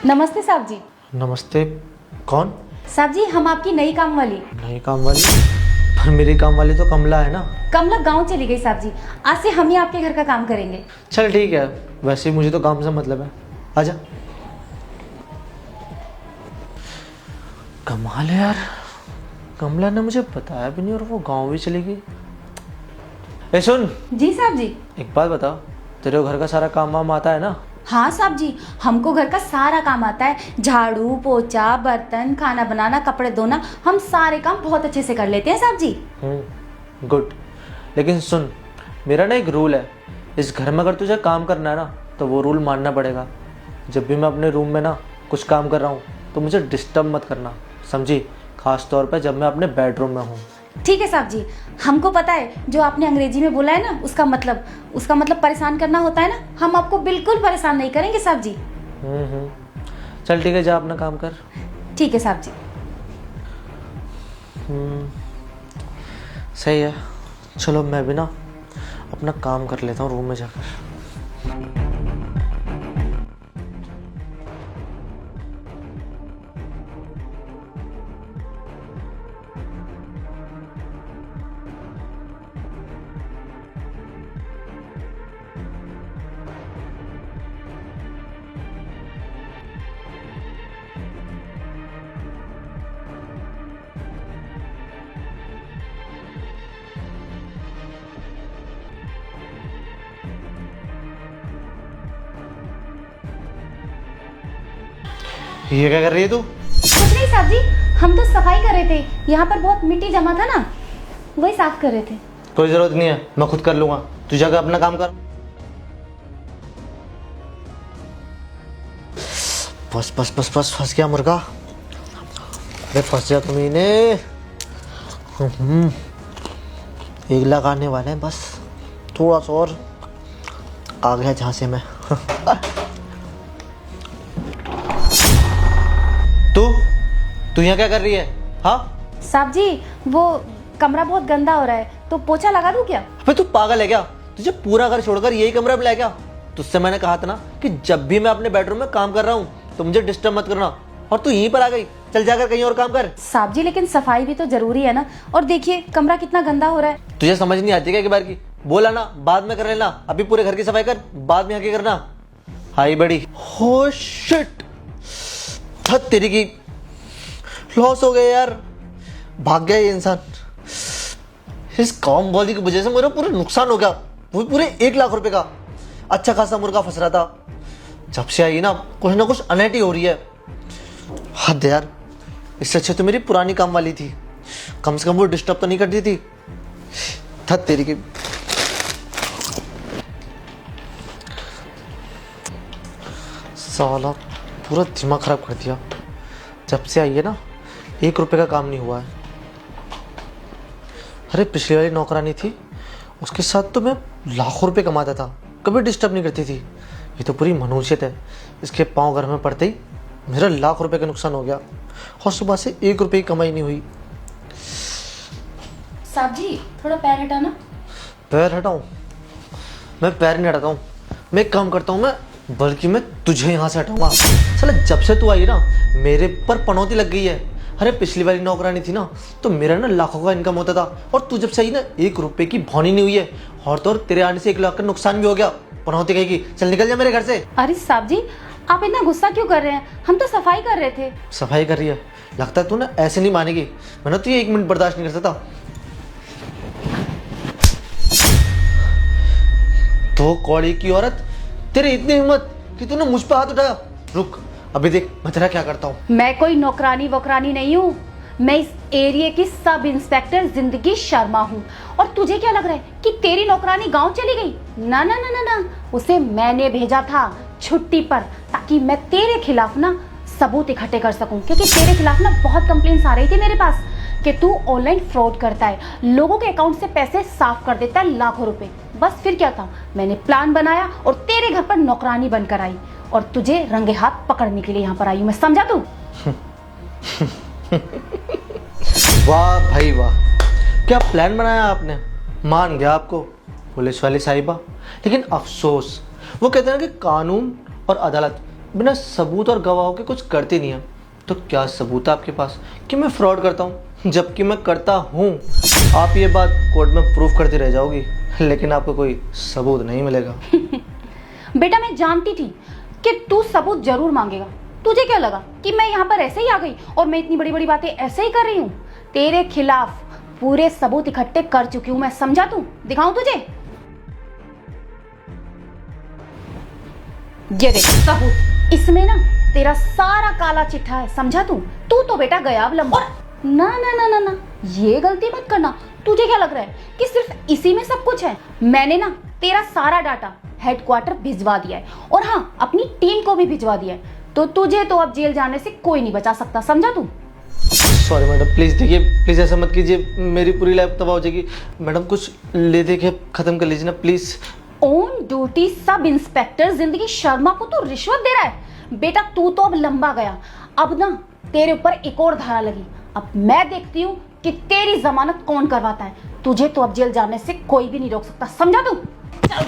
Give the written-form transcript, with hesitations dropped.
नमस्ते साहब जी। नमस्ते। कौन? साहब जी हम आपकी नई काम वाली। नई काम वाली? पर मेरी काम वाली तो कमला है ना। कमला गांव चली गई साहब जी, आज से हम ही आपके घर का काम करेंगे। चल ठीक है, वैसे मुझे तो काम से मतलब है। आजा। कमाल है यार, कमला ने मुझे बताया भी नहीं और वो गांव भी चली गई। ए सुन, जी साहब जी। एक बात बता, तेरे घर का सारा काम वाम आता है ना? हाँ साहब जी, हमको घर का सारा काम आता है। झाड़ू पोछा बर्तन खाना बनाना कपड़े धोना, हम सारे काम बहुत अच्छे से कर लेते हैं साहब जी। गुड। लेकिन सुन, मेरा ना एक रूल है, इस घर में अगर तुझे काम करना है ना तो वो रूल मानना पड़ेगा। जब भी मैं अपने रूम में ना कुछ काम कर रहा हूँ तो मुझे डिस्टर्ब मत करना, समझी? खास तौर पे जब मैं अपने बेडरूम में हूँ। ठीक है साहब जी, हमको पता है जो आपने अंग्रेजी में बोला है ना उसका मतलब परेशान करना होता है ना, हम आपको बिल्कुल परेशान नहीं करेंगे साहब जी। चल ठीक है, जा अपना काम कर। ठीक है साहब जी। सही है, चलो मैं भी ना अपना काम कर लेता हूँ रूम में जाकर। ये क्या कर रही है तू? कुछ नहीं साहब जी, हम तो सफाई कर रहे थे, यहाँ पर बहुत मिट्टी जमा था ना, वही साफ कर रहे थे। कोई जरूरत नहीं है, मैं खुद कर लूंगा, तू जाकर अपना काम कर। बस बस बस बस, फंस गया मुर्गा। अरे फंस गया कमीने। एक लगाने वाले हैं बस, थोड़ा सा और आ गया जहां से मैं। तू यहाँ क्या कर रही है? हाँ साहब जी वो कमरा बहुत गंदा हो रहा है, तो पोछा लगा दूं क्या? अबे तू पागल है क्या? तुझे पूरा घर छोड़कर यही कमरा में लाया क्या? तुझसे मैंने कहा था ना कि जब भी मैं अपने बेडरूम में काम कर रहा हूँ तो मुझे डिस्टर्ब मत करना, और तू यहीं पर आ गई। चल जाकर कहीं और काम कर। साहब जी लेकिन सफाई भी तो जरूरी है ना, और देखिए कमरा कितना गंदा हो रहा है। तुझे समझ नहीं आती क्या? एक बार की बोला ना, बाद में कर लेना, अभी पूरे घर की सफाई कर, बाद में आके करना। हाई बड़ी हो शिट, तेरी की लॉस हो गया यार, भाग गया ये इंसान। इस काम वाली की वजह से मेरा पूरा नुकसान हो गया, वो पूरे 1 लाख रुपए का। अच्छा खासा मुर्गा फंस रहा था, जब से आई ना कुछ अनैटी हो रही है। हद यार, इससे अच्छे तो मेरी पुरानी काम वाली थी, कम से कम वो डिस्टर्ब तो नहीं करती थी। थक तेरी की। साला पूरा दिमाग खराब कर दिया, जब से आई है ना 1 रुपए का काम नहीं हुआ है। अरे पिछली वाली नौकरानी थी, उसके साथ तो मैं लाखों रुपए कमाता था, कभी डिस्टर्ब नहीं करती थी। ये तो पूरी मनुष्यत है, इसके पांव घर में पड़ते ही मेरा लाख रुपए का नुकसान हो गया, और सुबह से 1 रुपए की कमाई नहीं हुई। साहब जी थोड़ा पैर हटाना। पैर हटाऊं? मैं पैर नहीं हटाता हूँ, मैं एक काम करता हूँ, बल्कि मैं तुझे यहाँ से हटाऊंगा। साला जब से तू आई ना मेरे पर पनौती लग गई है। अरे पिछली वाली नौकरानी थी ना तो मेरा ना लाखों का इनकम होता था, और तू जब से आई ना 1 रुपए की भौनी नहीं हुई है, और तो और तेरे आने से 1 लाख का नुकसान भी हो गया। पनौती कहेगी, चल निकल जा मेरे घर से। अरे साहब जी आप इतना गुस्सा क्यों कर रहे हैं, हम तो सफाई कर रहे थे। सफाई कर रही है? लगता है तू ना ऐसे नहीं मानेगी, मैं ना तुझे 1 मिनट बर्दाश्त नहीं कर सकता। तो कौड़ी की औरत, तेरी इतनी हिम्मत कि तूने मुझ पर हाथ उठाया। रुक, अभी देख मैं तेरा क्या करता हूँ। मैं कोई नौकरानी वोकरानी नहीं हूँ, मैं इस एरिया की सब इंस्पेक्टर जिंदगी शर्मा हूँ। और तुझे क्या लग रहा है कि तेरी नौकरानी गांव चली गई? ना ना ना ना ना, उसे मैंने भेजा था छुट्टी पर, ताकि मैं तेरे खिलाफ ना सबूत इकट्ठे कर सकूं, क्योंकि तेरे खिलाफ ना बहुत कंप्लेंट्स आ रही थी मेरे पास कि तू ऑनलाइन फ्रॉड करता है, लोगों के अकाउंट से पैसे साफ कर देता है लाखों रुपए। बस फिर क्या था, मैंने प्लान बनाया और तेरे घर पर नौकरानी बनकर आई, और तुझे रंगे हाथ पकड़ने के लिए यहाँ पर आई हूँ मैं, समझा तू? वाह भाई वाह, क्या प्लान बनाया आपने। मान गया आपको पुलिस वाली साहिबा, लेकिन अफसोस वो कहते हैं कि कानून और अदालत बिना सबूत और गवाहों के कुछ करती नहीं है, तो क्या सबूत है आपके पास कि मैं फ्रॉड करता हूँ? जबकि मैं करता हूँ। आप ये बात कोर्ट में प्रूफ करती रह जाओगी, लेकिन आपको कोई सबूत नहीं मिलेगा। बेटा मैं जानती थी कि तू सबूत जरूर मांगेगा। तुझे क्या लगा कि मैं यहाँ पर ऐसे ही आ गई और मैं इतनी बड़ी बड़ी बातें ऐसे ही कर रही हूँ? तेरे खिलाफ पूरे सबूत इकट्ठे कर चुकी हूँ मैं, समझा तू? दिखाऊं तुझे? ये देख सबूत, इसमें ना तेरा सारा काला चिट्ठा है, समझा तू? तू तो बेटा गयाब लंबा। ना ना ना ना ना, ये गलती मत करना। तुझे क्या लग रहा है कि सिर्फ इसी में सब कुछ है? मैंने ना तेरा सारा डाटा हेडक्वार्टर भिजवा दिया है और हाँ, अपनी टीम को भी भिजवा दिया है, तो तुझे तो अब जेल जाने से कोई नहीं बचा सकता, समझा तू? सॉरी मैडम, प्लीज़ देखिए, प्लीज़ ऐसा मत कीजिए, मेरी पूरी लाइफ तबाह हो जाएगी। मैडम कुछ ले दे के ख़त्म कर लीजिए ना please. On duty sub inspector जिंदगी शर्मा को तो रिश्वत दे रहा है? बेटा तू तो अब लंबा गया। अब ना तेरे ऊपर एक और धारा लगी। अब मैं देखती हूँ कि तेरी जमानत कौन करवाता है। तुझे तो अब जेल जाने से कोई भी नहीं रोक सकता, समझा तू? चल।